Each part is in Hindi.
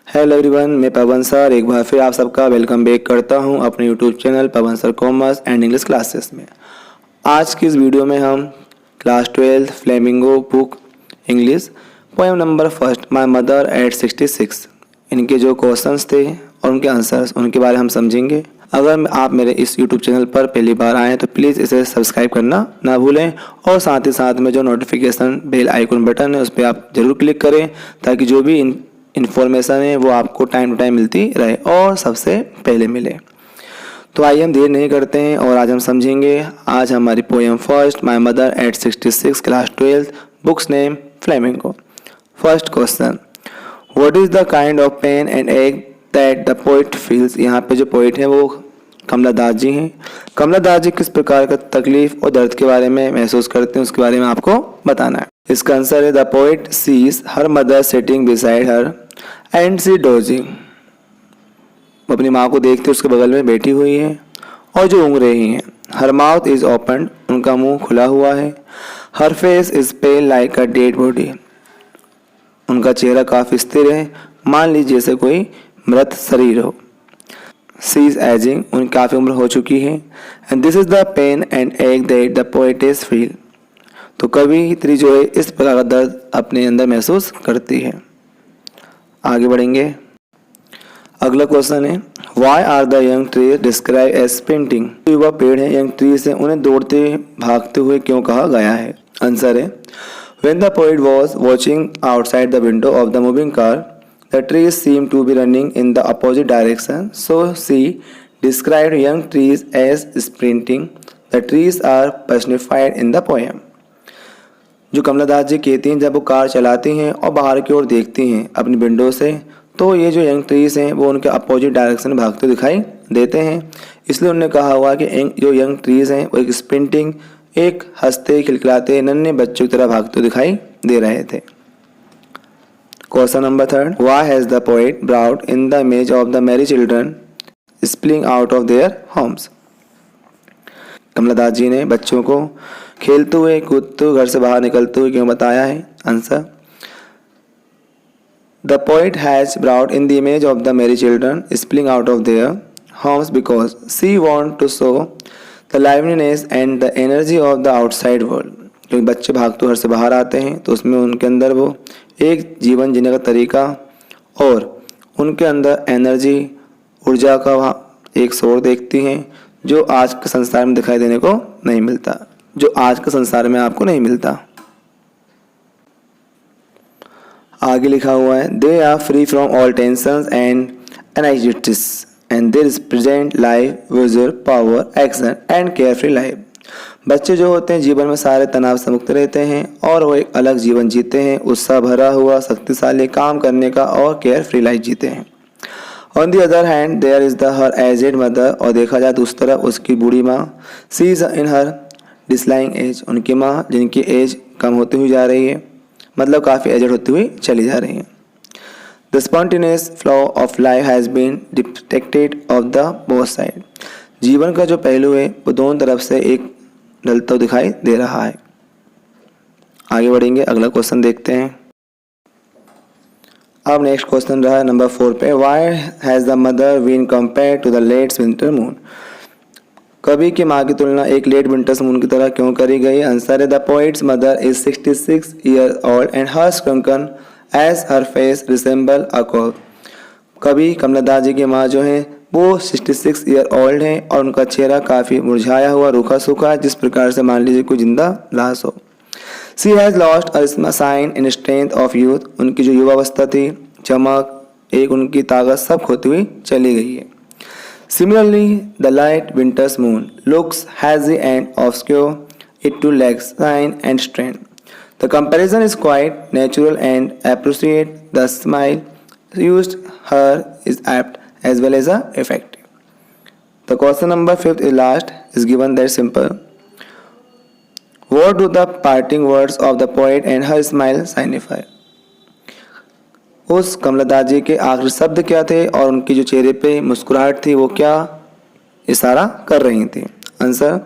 हेलो एवरीवन, मैं पवन सर एक बार फिर आप सबका वेलकम बैक करता हूं अपने YouTube channel Pawan sir commerce and English classes में। आज की इस वीडियो में हम class 12 flamingo book English poem number first my mother at 66 इनके जो क्वेश्चंस थे और उनके आंसर्स उनके बारे में हम समझेंगे। अगर आप मेरे इस यूट्यूब चैनल पर पहली बार आएँ तो प्लीज़ इसे सब्सक्राइब करना ना भूलें और साथ ही साथ में जो नोटिफिकेशन बेल आइकन बटन है उस पर आप ज़रूर क्लिक करें ताकि जो भी इन्फॉर्मेशन है वो आपको टाइम टू टाइम मिलती रहे और सबसे पहले मिले। तो आइए हम देर नहीं करते हैं और आज हम समझेंगे आज हमारी poem first my mother at 66 class 12 books name flamingo. First question, what is the kind of pain and ache that the poet feels. यहाँ पे जो पोइट है वो कमला दास जी हैं। कमला दास जी किस प्रकार का तकलीफ और दर्द के बारे में महसूस करते हैं उसके बारे में आपको बताना है। इसका आंसर है the poet sees her mother sitting beside her and she dozing. वो अपनी माँ को देखते उसके बगल में बैठी हुई है और जो ऊँग रही हैं। हर माउथ इज ओपन, उनका मुंह खुला हुआ है। Her face is pale like a dead body, उनका चेहरा काफ़ी स्थिर है, मान लीजिए जैसे कोई मृत शरीर हो। सी इज एजिंग, उनकी काफ़ी उम्र हो चुकी है। And this is the pain and ache that the poetess feel. तो कवियत्री जो है इस प्रकार का दर्द अपने अंदर महसूस करती है। आगे बढ़ेंगे। अगला क्वेश्चन है why are the young tree describe as sprinting. युवा पेड़ है यंग ट्री से उन्हें दौड़ते भागते हुए क्यों कहा गया है। आंसर है when the poet was watching outside the window of the moving car the trees seemed to be running in the opposite direction, so she described young trees as sprinting. The trees are personified in the poem. जो कमला दास जी कहती हैं जब वो कार चलाती हैं और बाहर की ओर देखती हैं अपनी विंडो से तो ये जो यंग ट्रीज हैं वो उनके अपोजिट डायरेक्शन में भागते दिखाई देते हैं। इसलिए उन्होंने कहा हुआ कि जो यंग ट्रीज हैं वो एक स्प्रिंटिंग एक हंसते खिलखिलाते नन्हे बच्चों की तरह भागते दिखाई दे रहे थे। Question number 3. Why has the poet brought in the image of the merry children spilling out of their homes? कमला दास जी ने बच्चों को खेलते हुए कूदते हुए घर से बाहर निकलते हुए क्यों बताया है। Answer The poet has brought in the image of the merry children spilling out of their homes because she wants to show the liveliness and the energy of the outside world. क्योंकि बच्चे भागते घर से बाहर आते हैं तो उसमें उनके अंदर वो एक जीवन जीने का तरीका और उनके अंदर एनर्जी ऊर्जा का एक शोर देखती हैं जो आज के संसार में दिखाई देने को नहीं मिलता, जो आज के संसार में आपको नहीं मिलता। आगे लिखा हुआ है they are free from all tensions and anxieties and there is present life vigour power action and carefree life. बच्चे जो होते हैं जीवन में सारे तनाव से मुक्त रहते हैं और वो एक अलग जीवन जीते हैं, उत्साह भरा हुआ शक्तिशाली काम करने का और केयर फ्री लाइफ जीते हैं। On the other hand there is the her aged mother, और देखा जाए तो उस तरफ उसकी बूढ़ी माँ। सी इज इन हर डिस्लाइंग एज, उनकी माँ जिनकी एज कम होती हुई जा रही है, मतलब काफ़ी एजेड होती हुई चली जा रही है। The spontaneous flow of life has been detected of the both side. जीवन का जो पहलू है वो दोनों तरफ से एक ढलता दिखाई दे रहा है। आगे बढ़ेंगे, अगला क्वेश्चन देखते हैं। अब नेक्स्ट क्वेश्चन रहा है नंबर 4 पे why has the mother been compare to the late winter moon. कवि की माँ की तुलना एक लेट विंटर्स मून की तरह क्यों करी गई। आंसर है the poet's mother is 66 year old and her shrunken as her face resemble a corpse. कवि कमला दास जी की माँ जो है वो 66 ईयर ओल्ड हैं और उनका चेहरा काफ़ी मुरझाया हुआ रूखा सूखा है, जिस प्रकार से मान लीजिए कोई जिंदा लाश हो। She has lost a shine in strength of youth, उनकी जो युवावस्था थी चमक एक उनकी ताकत सब खोती हुई चली गई है। Similarly the light winter's moon looks hazy and obscure it too lack shine and strength. The comparison is quite natural and appreciate the simile used here is apt as well as effective. The question number 5 is last is given that simple. What do the parting words of the poet and her smile signify? उस कमला दास जी के आखिरी शब्द क्या थे और उनकी जो चेहरे पे मुस्कुराहट थी वो क्या इशारा कर रही थी। Answer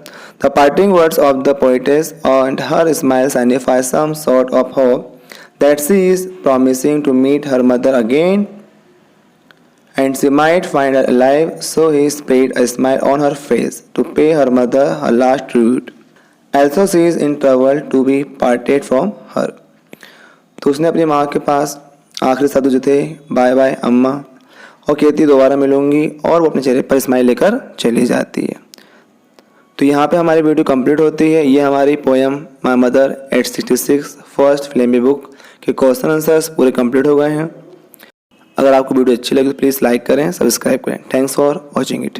the parting words of the poetess and her smile signify some sort of hope that she is promising to meet her mother again and she might find her alive, so he spread a smile on her face to pay her mother her last tribute. Also she is in trouble to be parted from her. तो उसने अपनी माँ के पास आखिरी शब्द जो थे बाय बाय अम्मा और कहती दोबारा मिलूंगी, और वो अपने चेहरे पर स्माइल लेकर चली जाती है। तो यहाँ पे हमारी वीडियो कंप्लीट होती है। ये हमारी poem my mother 866 first Flamingo book के क्वेश्चन आंसर्स पूरे कंप्लीट हो गए हैं। अगर आपको वीडियो अच्छी लगी तो प्लीज़ लाइक करें, सब्सक्राइब करें। Thanks for watching it.